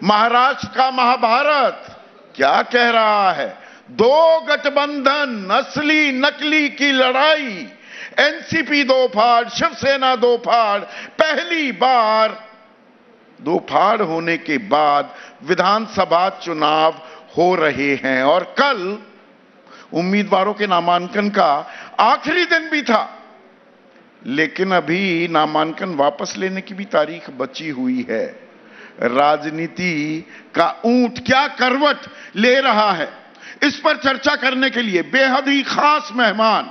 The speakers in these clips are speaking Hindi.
महाराष्ट्र का महाभारत क्या कह रहा है? दो गठबंधन, असली नकली की लड़ाई, एनसीपी दो फाड़, शिवसेना दो फाड़। पहली बार दो फाड़ होने के बाद विधानसभा चुनाव हो रहे हैं और कल उम्मीदवारों के नामांकन का आखिरी दिन भी था, लेकिन अभी नामांकन वापस लेने की भी तारीख बची हुई है। राजनीति का ऊंट क्या करवट ले रहा है, इस पर चर्चा करने के लिए बेहद ही खास मेहमान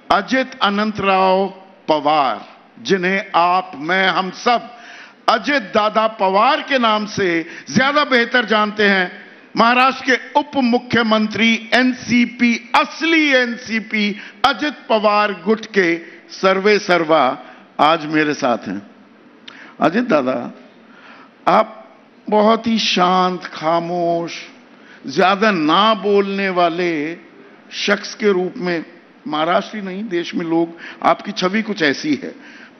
अजित अनंतराव पवार, जिन्हें आप, मैं, हम सब अजित दादा पवार के नाम से ज्यादा बेहतर जानते हैं। महाराष्ट्र के उप मुख्यमंत्री, एनसीपी, असली एनसीपी अजित पवार गुट के सर्वे सर्वा आज मेरे साथ हैं। अजित दादा, आप बहुत ही शांत, खामोश, ज्यादा ना बोलने वाले शख्स के रूप में महाराष्ट्र ही नहीं देश में लोग, आपकी छवि कुछ ऐसी है।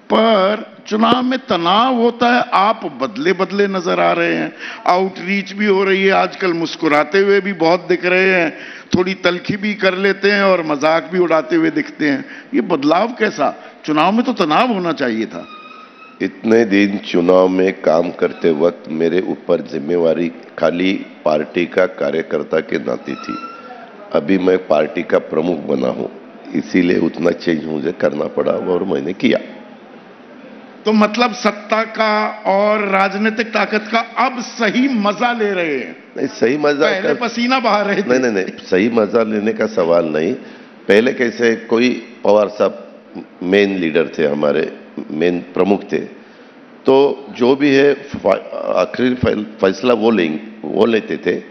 पर चुनाव में तनाव होता है, आप बदले बदले नजर आ रहे हैं। आउटरीच भी हो रही है, आजकल मुस्कुराते हुए भी बहुत दिख रहे हैं, थोड़ी तल्खी भी कर लेते हैं और मजाक भी उड़ाते हुए दिखते हैं। ये बदलाव कैसा? चुनाव में तो तनाव होना चाहिए था। इतने दिन चुनाव में काम करते वक्त मेरे ऊपर जिम्मेवारी खाली पार्टी का कार्यकर्ता के नाते थी। अभी मैं पार्टी का प्रमुख बना हूं, इसीलिए उतना चेंज मुझे करना पड़ा और मैंने किया। तो मतलब सत्ता का और राजनीतिक ताकत का अब सही मजा ले रहे हैं? नहीं, सही मजा, पहले पसीना बहा रहे थे। नहीं, सही मजा लेने का सवाल नहीं। पहले कैसे कोई पवार साहब मेन लीडर थे, हमारे मेन प्रमुख थे, तो जो भी है आखिरी फैसला वो लेते थे।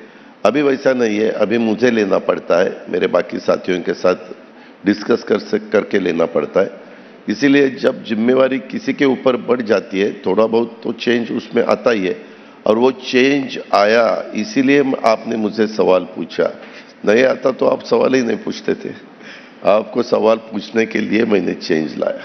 अभी वैसा नहीं है, अभी मुझे लेना पड़ता है, मेरे बाकी साथियों के साथ डिस्कस करके लेना पड़ता है। इसीलिए जब जिम्मेवारी किसी के ऊपर बढ़ जाती है, थोड़ा बहुत तो चेंज उसमें आता ही है, और वो चेंज आया। इसीलिए आपने मुझे सवाल पूछा। नहीं आता तो आप सवाल ही नहीं पूछते थे। आपको सवाल पूछने के लिए मैंने चेंज लाया।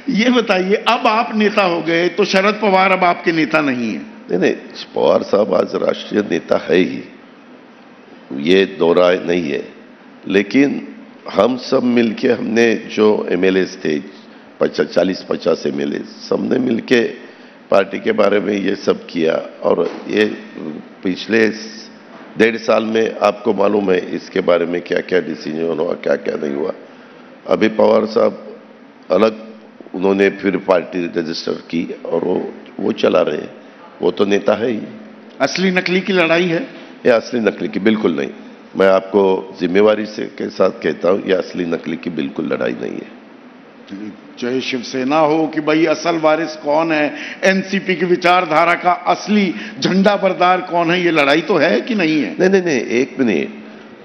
ये बताइए, अब आप नेता हो गए तो शरद पवार अब आपके नेता नहीं है? नहीं, पवार साहब आज राष्ट्रीय नेता है ही, ये दोहरा नहीं है। लेकिन हम सब मिलके, हमने जो एमएलएस थे 40-50 एमएलए, सबने मिलके पार्टी के बारे में ये सब किया। और ये पिछले 1.5 साल में आपको मालूम है इसके बारे में क्या क्या डिसीजन हुआ, क्या क्या नहीं हुआ। अभी पवार साहब अलग, उन्होंने फिर पार्टी रजिस्टर की और वो चला रहे हैं। वो तो नेता है ही। असली नकली की लड़ाई है? या असली नकली की बिल्कुल नहीं। मैं आपको जिम्मेवारी से के साथ कहता हूं, यह असली नकली की बिल्कुल लड़ाई नहीं है। चाहे शिवसेना हो कि भाई असल वारिस कौन है, एनसीपी की विचारधारा का असली झंडा बरदार कौन है, ये लड़ाई तो है कि नहीं है? नहीं, एक मिनट।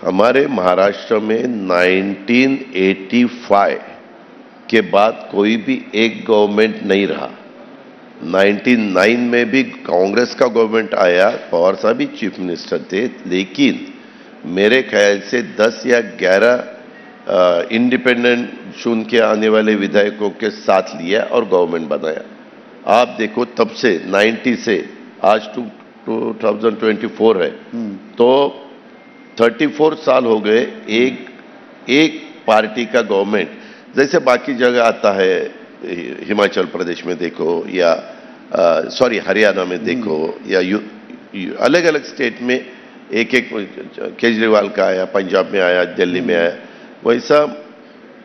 हमारे महाराष्ट्र में 1985 के बाद कोई भी एक गवर्नमेंट नहीं रहा। 99 में भी कांग्रेस का गवर्नमेंट आया, पवार साहब भी चीफ मिनिस्टर थे, लेकिन मेरे ख्याल से 10 या 11 इंडिपेंडेंट चुन के आने वाले विधायकों के साथ लिया और गवर्नमेंट बनाया। आप देखो, तब से 90 से आज 2024 है, तो 34 साल हो गए एक पार्टी का गवर्नमेंट। जैसे बाकी जगह आता है, हिमाचल प्रदेश में देखो या हरियाणा में देखो या अलग अलग स्टेट में एक केजरीवाल का आया, पंजाब में आया, दिल्ली में आया। वैसा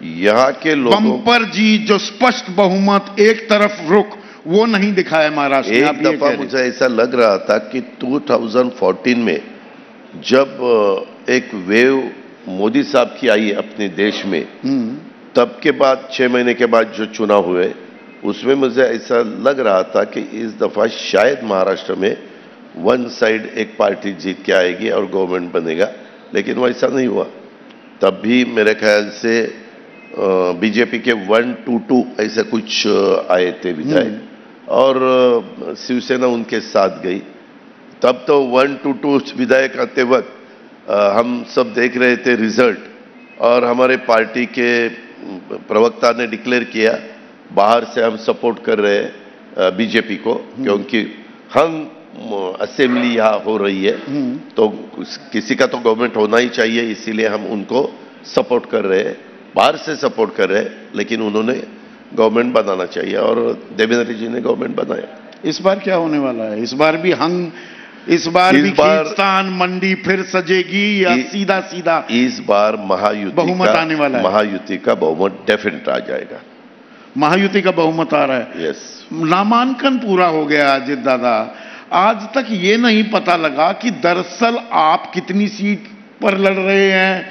यहाँ के लोगों बम्पर जी जो स्पष्ट बहुमत, एक तरफ रुख, वो नहीं दिखाया महाराष्ट्र में। एक दफा मुझे ऐसा लग रहा था कि 2014 में जब एक वेव मोदी साहब की आई अपने देश में, तब के बाद 6 महीने के बाद जो चुनाव हुए, उसमें मुझे ऐसा लग रहा था कि इस दफा शायद महाराष्ट्र में वन साइड एक पार्टी जीत के आएगी और गवर्नमेंट बनेगा, लेकिन वैसा नहीं हुआ। तब भी मेरे ख्याल से बीजेपी के 122 ऐसे कुछ आए थे विधायक और शिवसेना उनके साथ गई। तब तो 122 विधायक आते वक्त हम सब देख रहे थे रिजल्ट, और हमारे पार्टी के प्रवक्ता ने डिक्लेयर किया बाहर से हम सपोर्ट कर रहे हैं, बीजेपी को, क्योंकि हम असेंबली यहाँ हो रही है तो किसी का तो गवर्नमेंट होना ही चाहिए, इसीलिए हम उनको सपोर्ट कर रहे हैं, बाहर से सपोर्ट कर रहे हैं, लेकिन उन्होंने गवर्नमेंट बनाना चाहिए और देवेंद्र जी ने गवर्नमेंट बनाया। इस बार क्या होने वाला है? इस बार भी खींचतान मंडी फिर सजेगी या सीधा सीधा? इस बार महायुति बहुमत आने वाला है। महायुति का बहुमत डेफिनेट आ जाएगा। महायुति का बहुमत आ रहा है। यस। नामांकन पूरा हो गया अजित दादा, आज तक ये नहीं पता लगा कि दरअसल आप कितनी सीट पर लड़ रहे हैं,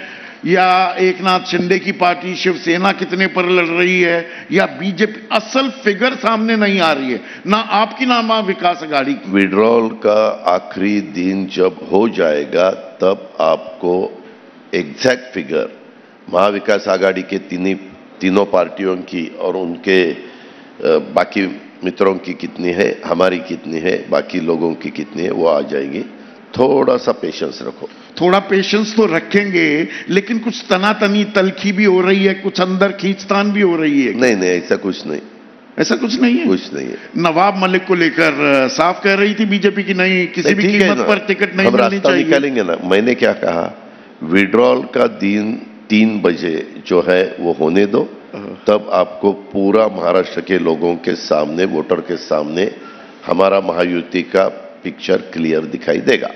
या एकनाथ शिंदे की पार्टी शिवसेना कितने पर लड़ रही है, या बीजेपी। असल फिगर सामने नहीं आ रही है, ना आपकी ना विकास आघाड़ी की। विड्रॉल का आखिरी दिन जब हो जाएगा तब आपको एग्जैक्ट फिगर महाविकास आघाड़ी के तीनों पार्टियों की और उनके बाकी मित्रों की कितनी है, हमारी कितनी है, बाकी लोगों की कितनी है, वो आ जाएगी। थोड़ा सा पेशेंस रखो। थोड़ा पेशेंस तो रखेंगे, लेकिन कुछ तनातनी तलखी भी हो रही है, कुछ अंदर खींचतान भी हो रही है। नहीं, ऐसा कुछ नहीं। ऐसा कुछ नहीं है? कुछ नहीं है। नवाब मलिक को लेकर साफ कह रही थी बीजेपी की नहीं, किसी भी कीमत पर टिकट नहीं मिलनी चाहिए। निकालेंगे ना। मैंने क्या कहा, विड्रॉल का दिन 3 बजे जो है वो होने दो, तब आपको पूरा महाराष्ट्र के लोगों के सामने, वोटर के सामने हमारा महायुति का पिक्चर क्लियर दिखाई देगा।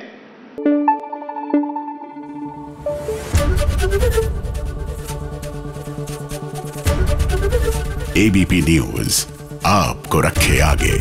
एबीपी न्यूज आपको रखे आगे।